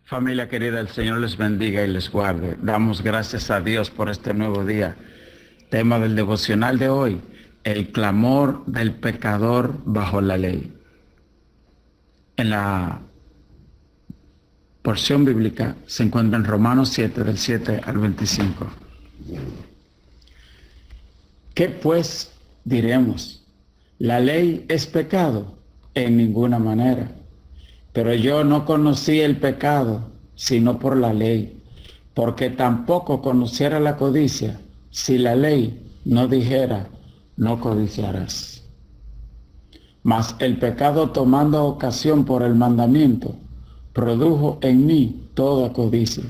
Familia querida, el Señor les bendiga y les guarde. Damos gracias a Dios por este nuevo día. Tema del devocional de hoy, el clamor del pecador bajo la ley. En la porción bíblica se encuentra en Romanos 7, del 7 al 25. ¿Qué pues diremos? ¿La ley es pecado? En ninguna manera. Pero yo no conocí el pecado, sino por la ley, porque tampoco conociera la codicia, si la ley no dijera, no codiciarás. Mas el pecado, tomando ocasión por el mandamiento, produjo en mí toda codicia,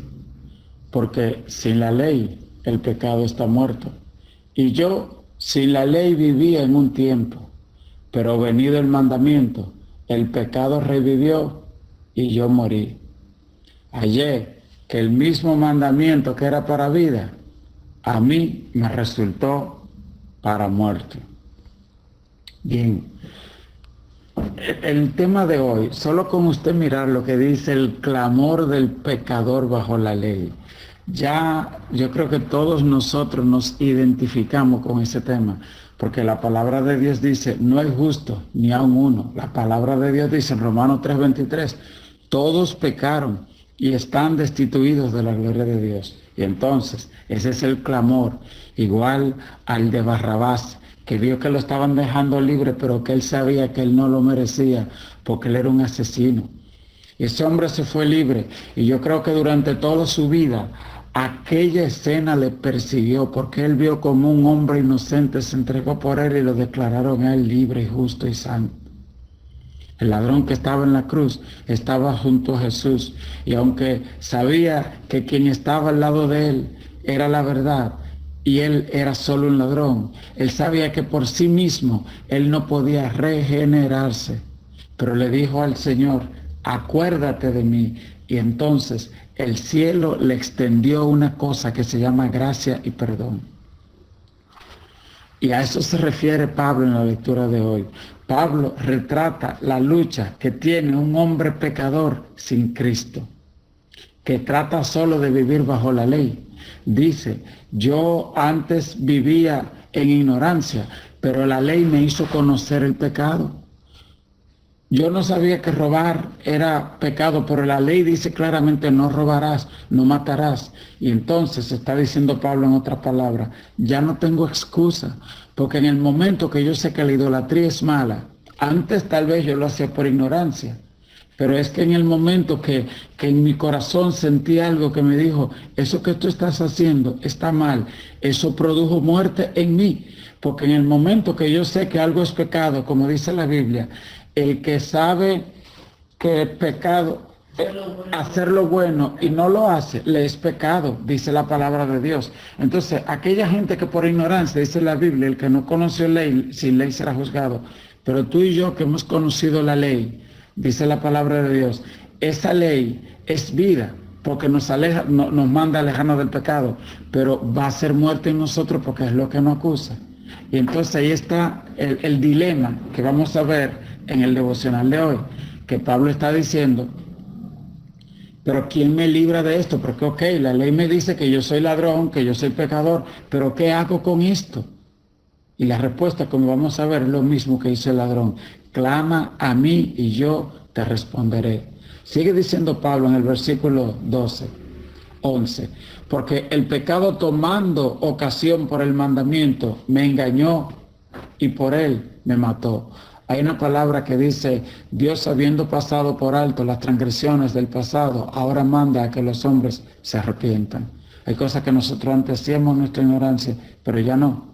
porque sin la ley el pecado está muerto. Y yo sin la ley vivía en un tiempo, pero venido el mandamiento, el pecado revivió y yo morí. Hallé que el mismo mandamiento que era para vida, a mí me resultó para muerte. Bien, el tema de hoy, solo con usted mirar lo que dice el clamor del pecador bajo la ley, ya yo creo que todos nosotros nos identificamos con ese tema, porque la palabra de Dios dice, no hay justo ni aun uno. La palabra de Dios dice en Romanos 3:23, todos pecaron y están destituidos de la gloria de Dios. Y entonces, ese es el clamor, igual al de Barrabás, que vio que lo estaban dejando libre, pero que él sabía que él no lo merecía, porque él era un asesino. Y ese hombre se fue libre, y yo creo que durante toda su vida, aquella escena le persiguió, porque él vio como un hombre inocente se entregó por él y lo declararon a él libre y justo y santo. El ladrón que estaba en la cruz estaba junto a Jesús, y aunque sabía que quien estaba al lado de él era la verdad, y él era solo un ladrón, él sabía que por sí mismo él no podía regenerarse, pero le dijo al Señor, acuérdate de mí. Y entonces el cielo le extendió una cosa que se llama gracia y perdón. Y a eso se refiere Pablo en la lectura de hoy. Pablo retrata la lucha que tiene un hombre pecador sin Cristo, que trata solo de vivir bajo la ley. Dice, yo antes vivía en ignorancia, pero la ley me hizo conocer el pecado. Yo no sabía que robar era pecado, pero la ley dice claramente no robarás, no matarás. Y entonces está diciendo Pablo en otras palabras, ya no tengo excusa, porque en el momento que yo sé que la idolatría es mala, antes tal vez yo lo hacía por ignorancia, pero es que en el momento que en mi corazón sentí algo que me dijo, eso que tú estás haciendo está mal, eso produjo muerte en mí, porque en el momento que yo sé que algo es pecado, como dice la Biblia, el que sabe que es pecado hacer lo bueno y no lo hace, le es pecado, dice la palabra de Dios. Entonces, aquella gente que por ignorancia, dice la Biblia, el que no conoció ley, sin ley será juzgado. Pero tú y yo que hemos conocido la ley, dice la palabra de Dios, esa ley es vida, porque nos aleja, nos manda a alejarnos del pecado, pero va a ser muerte en nosotros porque es lo que nos acusa. Y entonces ahí está el dilema que vamos a ver en el devocional de hoy, que Pablo está diciendo, pero ¿quién me libra de esto? Porque ok, la ley me dice que yo soy ladrón, que yo soy pecador, pero ¿qué hago con esto? Y la respuesta, como vamos a ver, es lo mismo que hizo el ladrón. Clama a mí y yo te responderé. Sigue diciendo Pablo en el versículo 11, porque el pecado tomando ocasión por el mandamiento me engañó y por él me mató. Hay una palabra que dice, Dios habiendo pasado por alto las transgresiones del pasado, ahora manda a que los hombres se arrepientan. Hay cosas que nosotros antes hacíamos en nuestra ignorancia, pero ya no.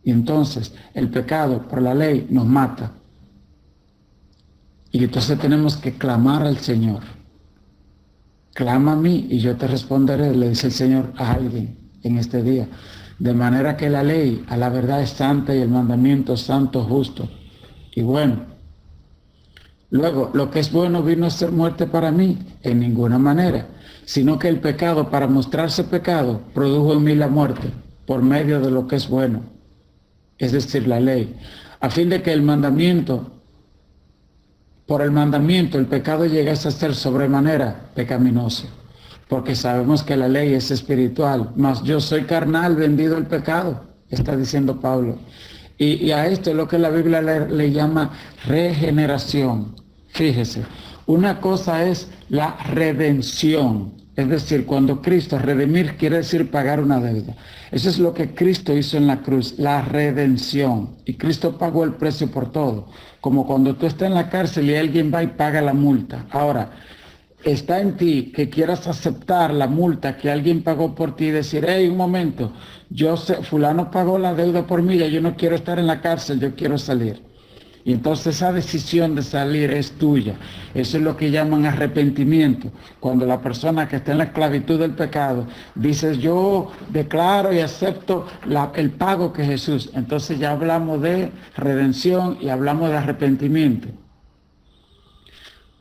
Y entonces el pecado por la ley nos mata. Y entonces tenemos que clamar al Señor. Clama a mí y yo te responderé, le dice el Señor a alguien en este día. De manera que la ley a la verdad es santa y el mandamiento santo, justo y bueno. Luego, lo que es bueno vino a ser muerte para mí, en ninguna manera, sino que el pecado, para mostrarse pecado, produjo en mí la muerte, por medio de lo que es bueno, es decir, la ley, a fin de que el mandamiento Por el mandamiento el pecado llegase a ser sobremanera pecaminoso, porque sabemos que la ley es espiritual, mas yo soy carnal, vendido al pecado, está diciendo Pablo. Y a esto es lo que la Biblia le llama regeneración. Fíjese, una cosa es la redención, es decir, cuando Cristo, redimir quiere decir pagar una deuda. Eso es lo que Cristo hizo en la cruz, la redención. Y Cristo pagó el precio por todo. Como cuando tú estás en la cárcel y alguien va y paga la multa. Ahora, está en ti que quieras aceptar la multa que alguien pagó por ti y decir, hey, un momento, yo sé, fulano pagó la deuda por mí, ya yo no quiero estar en la cárcel, yo quiero salir. Y entonces esa decisión de salir es tuya. Eso es lo que llaman arrepentimiento. Cuando la persona que está en la esclavitud del pecado dice, yo declaro y acepto el pago que Jesús. Entonces ya hablamos de redención y hablamos de arrepentimiento.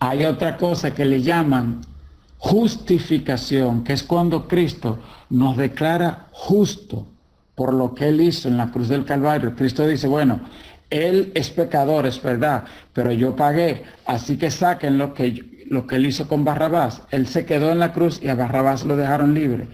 Hay otra cosa que le llaman justificación, que es cuando Cristo nos declara justo por lo que Él hizo en la cruz del Calvario. Cristo dice, bueno, Él es pecador, es verdad, pero yo pagué, así que saquen lo que Él hizo con Barrabás. Él se quedó en la cruz y a Barrabás lo dejaron libre.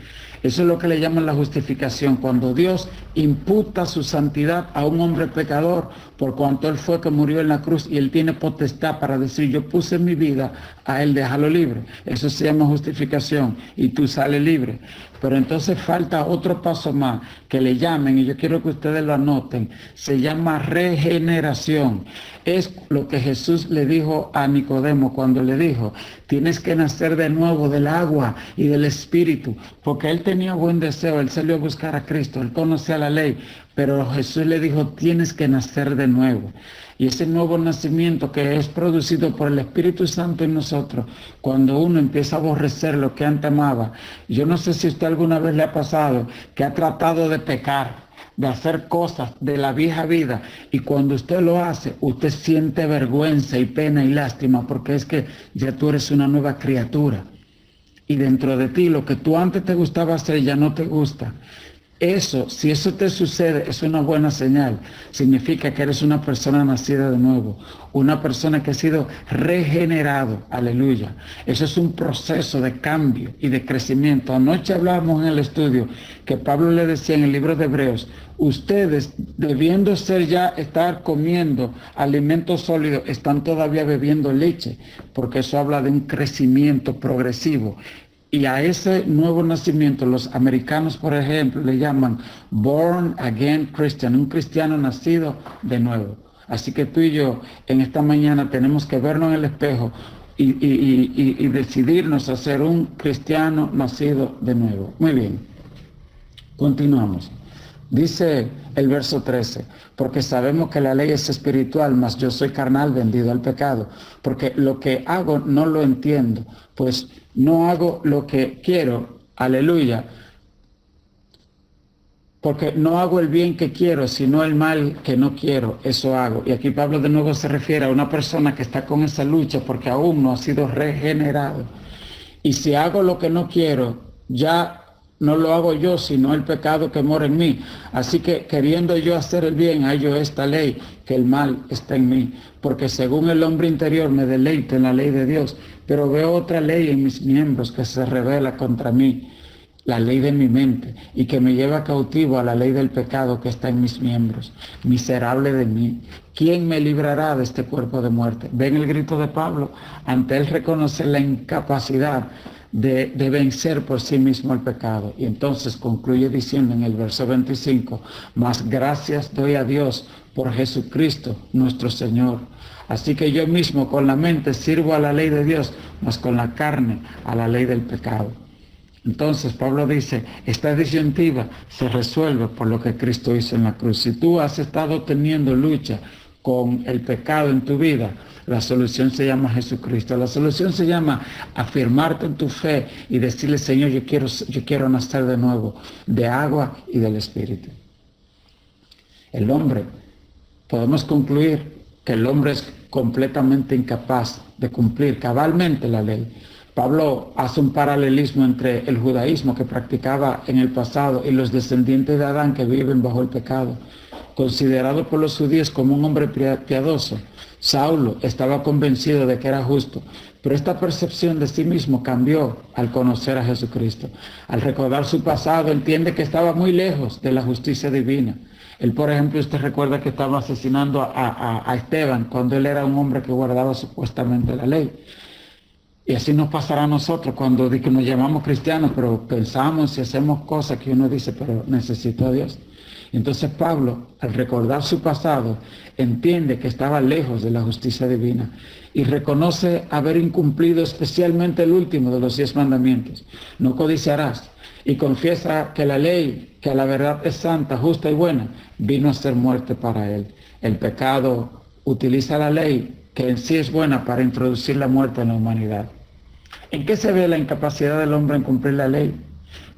Eso es lo que le llaman la justificación, cuando Dios imputa su santidad a un hombre pecador, por cuanto Él fue que murió en la cruz y Él tiene potestad para decir, yo puse mi vida a Él, déjalo libre. Eso se llama justificación y tú sales libre. Pero entonces falta otro paso más que le llamen, y yo quiero que ustedes lo anoten, se llama regeneración. Es lo que Jesús le dijo a Nicodemo cuando le dijo, tienes que nacer de nuevo del agua y del Espíritu, porque él tenía buen deseo, él salió a buscar a Cristo, él conocía la ley, pero Jesús le dijo, tienes que nacer de nuevo. Y ese nuevo nacimiento que es producido por el Espíritu Santo en nosotros, cuando uno empieza a aborrecer lo que antes amaba. Yo no sé si usted alguna vez le ha pasado que ha tratado de pecar, de hacer cosas de la vieja vida, y cuando usted lo hace, usted siente vergüenza y pena y lástima, porque es que ya tú eres una nueva criatura. Y dentro de ti lo que tú antes te gustaba hacer ya no te gusta. Eso, si eso te sucede, es una buena señal. Significa que eres una persona nacida de nuevo, una persona que ha sido regenerado. Aleluya. Eso es un proceso de cambio y de crecimiento. Anoche hablábamos en el estudio que Pablo le decía en el libro de Hebreos, ustedes, debiendo ser ya estar comiendo alimentos sólidos, están todavía bebiendo leche, porque eso habla de un crecimiento progresivo. Y a ese nuevo nacimiento, los americanos, por ejemplo, le llaman Born Again Christian, un cristiano nacido de nuevo. Así que tú y yo en esta mañana tenemos que vernos en el espejo y decidirnos a ser un cristiano nacido de nuevo. Muy bien, continuamos. Dice el verso 13, porque sabemos que la ley es espiritual, mas yo soy carnal, vendido al pecado, porque lo que hago no lo entiendo, pues no hago lo que quiero, aleluya, porque no hago el bien que quiero, sino el mal que no quiero, eso hago. Y aquí Pablo de nuevo se refiere a una persona que está con esa lucha porque aún no ha sido regenerado. Y si hago lo que no quiero, ya no lo hago yo, sino el pecado que mora en mí. Así que queriendo yo hacer el bien, hallo esta ley, que el mal está en mí. Porque según el hombre interior me deleito en la ley de Dios, pero veo otra ley en mis miembros que se revela contra mí, la ley de mi mente, y que me lleva cautivo a la ley del pecado que está en mis miembros. Miserable de mí, ¿quién me librará de este cuerpo de muerte? ¿Ven el grito de Pablo? Ante él reconoce la incapacidad de vencer por sí mismo el pecado. Y entonces concluye diciendo en el verso 25, mas gracias doy a Dios por Jesucristo nuestro Señor. Así que yo mismo con la mente sirvo a la ley de Dios, mas con la carne a la ley del pecado. Entonces Pablo dice, esta disyuntiva se resuelve por lo que Cristo hizo en la cruz. Si tú has estado teniendo lucha con el pecado en tu vida, la solución se llama Jesucristo. La solución se llama afirmarte en tu fe y decirle, Señor, yo quiero nacer de nuevo, de agua y del Espíritu. El hombre, podemos concluir que el hombre es completamente incapaz de cumplir cabalmente la ley. Pablo hace un paralelismo entre el judaísmo que practicaba en el pasado y los descendientes de Adán que viven bajo el pecado. Considerado por los judíos como un hombre piadoso, Saulo estaba convencido de que era justo, pero esta percepción de sí mismo cambió al conocer a Jesucristo. Al recordar su pasado, entiende que estaba muy lejos de la justicia divina. Él, por ejemplo, usted recuerda que estaba asesinando a Esteban cuando él era un hombre que guardaba supuestamente la ley. Y así nos pasará a nosotros cuando nos llamamos cristianos, pero pensamos y hacemos cosas que uno dice, pero necesito a Dios. Entonces Pablo, al recordar su pasado, entiende que estaba lejos de la justicia divina y reconoce haber incumplido especialmente el último de los 10 mandamientos: no codiciarás, y confiesa que la ley, que a la verdad es santa, justa y buena, vino a ser muerte para él. El pecado utiliza la ley, que en sí es buena, para introducir la muerte en la humanidad. ¿En qué se ve la incapacidad del hombre en cumplir la ley?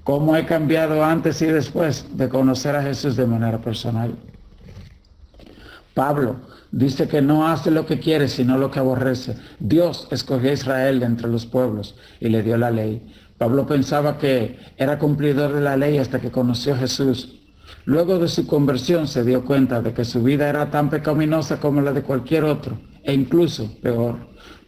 ¿Cómo he cambiado antes y después de conocer a Jesús de manera personal? Pablo dice que no hace lo que quiere, sino lo que aborrece. Dios escogió a Israel de entre los pueblos y le dio la ley. Pablo pensaba que era cumplidor de la ley hasta que conoció a Jesús. Luego de su conversión se dio cuenta de que su vida era tan pecaminosa como la de cualquier otro, e incluso peor,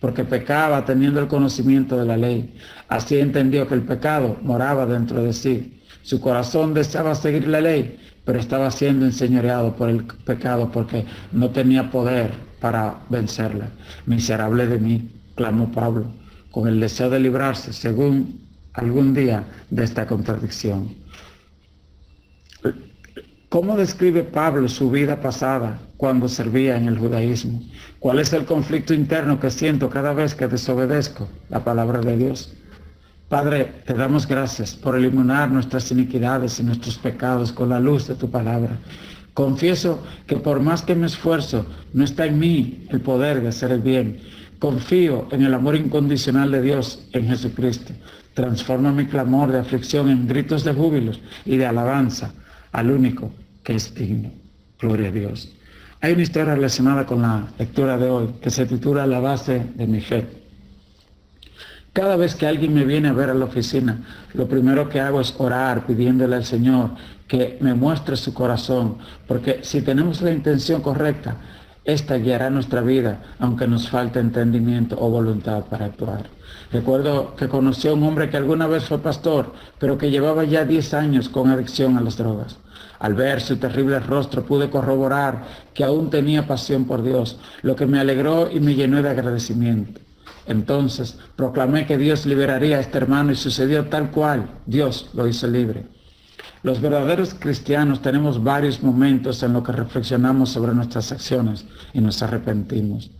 porque pecaba teniendo el conocimiento de la ley. Así entendió que el pecado moraba dentro de sí. Su corazón deseaba seguir la ley, pero estaba siendo enseñoreado por el pecado porque no tenía poder para vencerla. Miserable de mí, clamó Pablo, con el deseo de librarse, según algún día, de esta contradicción. ¿Cómo describe Pablo su vida pasada cuando servía en el judaísmo? ¿Cuál es el conflicto interno que siento cada vez que desobedezco la palabra de Dios? Padre, te damos gracias por eliminar nuestras iniquidades y nuestros pecados con la luz de tu palabra. Confieso que por más que me esfuerzo, no está en mí el poder de hacer el bien. Confío en el amor incondicional de Dios en Jesucristo. Transforma mi clamor de aflicción en gritos de júbilo y de alabanza al único que es digno. Gloria a Dios. Hay una historia relacionada con la lectura de hoy que se titula La base de mi fe. Cada vez que alguien me viene a ver a la oficina, lo primero que hago es orar pidiéndole al Señor que me muestre su corazón, porque si tenemos la intención correcta, esta guiará nuestra vida, aunque nos falte entendimiento o voluntad para actuar. Recuerdo que conocí a un hombre que alguna vez fue pastor, pero que llevaba ya 10 años con adicción a las drogas. Al ver su terrible rostro pude corroborar que aún tenía pasión por Dios, lo que me alegró y me llenó de agradecimiento. Entonces proclamé que Dios liberaría a este hermano y sucedió tal cual. Dios lo hizo libre. Los verdaderos cristianos tenemos varios momentos en los que reflexionamos sobre nuestras acciones y nos arrepentimos.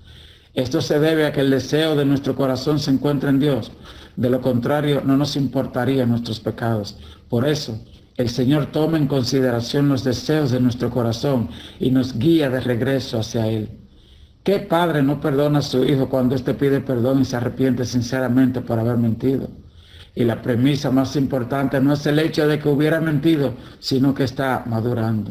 Esto se debe a que el deseo de nuestro corazón se encuentra en Dios. De lo contrario, no nos importarían nuestros pecados. Por eso, el Señor toma en consideración los deseos de nuestro corazón y nos guía de regreso hacia Él. ¿Qué padre no perdona a su hijo cuando éste pide perdón y se arrepiente sinceramente por haber mentido? Y la premisa más importante no es el hecho de que hubiera mentido, sino que está madurando.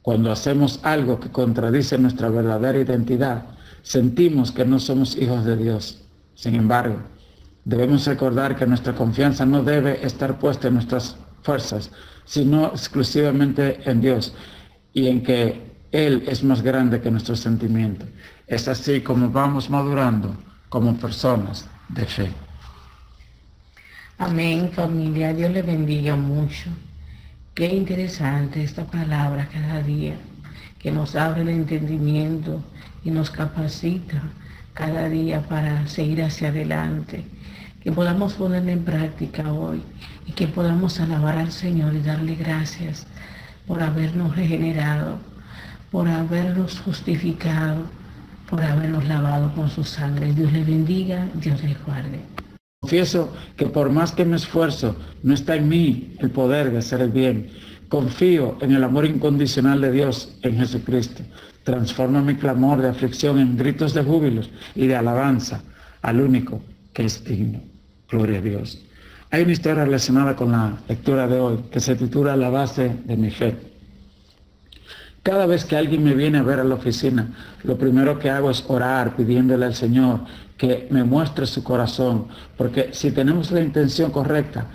Cuando hacemos algo que contradice nuestra verdadera identidad, sentimos que no somos hijos de Dios. Sin embargo, debemos recordar que nuestra confianza no debe estar puesta en nuestras fuerzas, sino exclusivamente en Dios y en que Él es más grande que nuestros sentimientos. Es así como vamos madurando como personas de fe. Amén, familia. Dios le bendiga mucho. Qué interesante esta palabra cada día, que nos abre el entendimiento y nos capacita cada día para seguir hacia adelante. Que podamos ponerla en práctica hoy y que podamos alabar al Señor y darle gracias por habernos regenerado, por habernos justificado, por habernos lavado con su sangre. Dios le bendiga, Dios le guarde. Confieso que por más que me esfuerzo, no está en mí el poder de hacer el bien. Confío en el amor incondicional de Dios en Jesucristo. Transforma mi clamor de aflicción en gritos de júbilo y de alabanza al único que es digno. Gloria a Dios. Hay una historia relacionada con la lectura de hoy que se titula La base de mi fe. Cada vez que alguien me viene a ver a la oficina, lo primero que hago es orar pidiéndole al Señor que me muestre su corazón, porque si tenemos la intención correcta,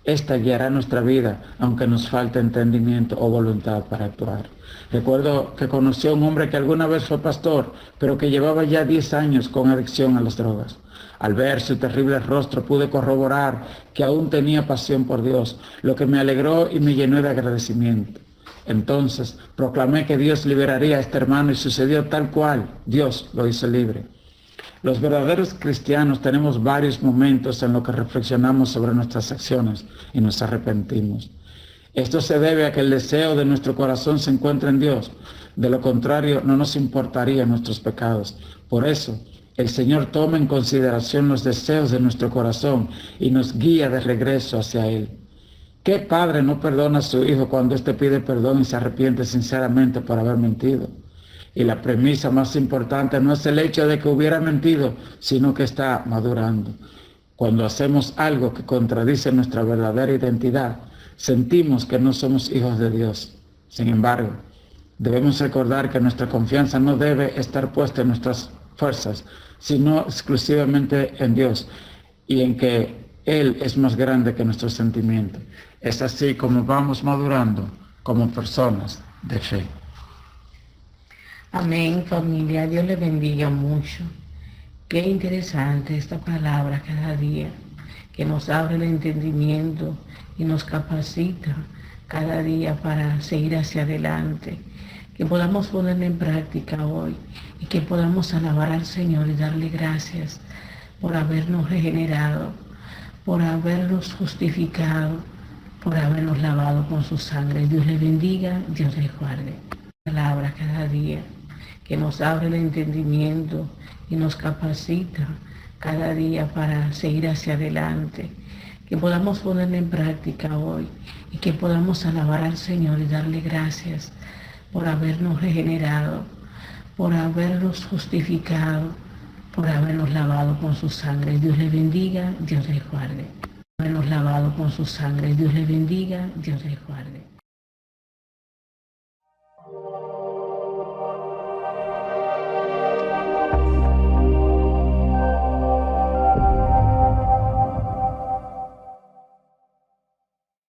Esta guiará nuestra vida, aunque nos falte entendimiento o voluntad para actuar. Recuerdo que conocí a un hombre que alguna vez fue pastor, pero que llevaba ya 10 años con adicción a las drogas. Al ver su terrible rostro pude corroborar que aún tenía pasión por Dios, lo que me alegró y me llenó de agradecimiento. Entonces proclamé que Dios liberaría a este hermano y sucedió tal cual. Dios lo hizo libre. Los verdaderos cristianos tenemos varios momentos en los que reflexionamos sobre nuestras acciones y nos arrepentimos. Esto se debe a que el deseo de nuestro corazón se encuentra en Dios. De lo contrario, no nos importarían nuestros pecados. Por eso, el Señor toma en consideración los deseos de nuestro corazón y nos guía de regreso hacia Él. ¿Qué padre no perdona a su hijo cuando éste pide perdón y se arrepiente sinceramente por haber mentido? Y la premisa más importante no es el hecho de que hubiera mentido, sino que está madurando. Cuando hacemos algo que contradice nuestra verdadera identidad, sentimos que no somos hijos de Dios. Sin embargo, debemos recordar que nuestra confianza no debe estar puesta en nuestras fuerzas, sino exclusivamente en Dios y en que Él es más grande que nuestros sentimientos. Es así como vamos madurando como personas de fe. Amén, familia. Dios le bendiga mucho. Qué interesante esta palabra cada día, que nos abre el entendimiento y nos capacita cada día para seguir hacia adelante. Que podamos ponerla en práctica hoy y que podamos alabar al Señor y darle gracias por habernos regenerado, por habernos justificado, por habernos lavado con su sangre. Dios le bendiga, Dios le guarde. Palabra cada día, que nos abre el entendimiento y nos capacita cada día para seguir hacia adelante. Que podamos ponerla en práctica hoy y que podamos alabar al Señor y darle gracias por habernos regenerado, por habernos justificado, por habernos lavado con su sangre. Dios le bendiga, Dios le guarde. Habernos lavado con su sangre. Dios le bendiga, Dios le guarde.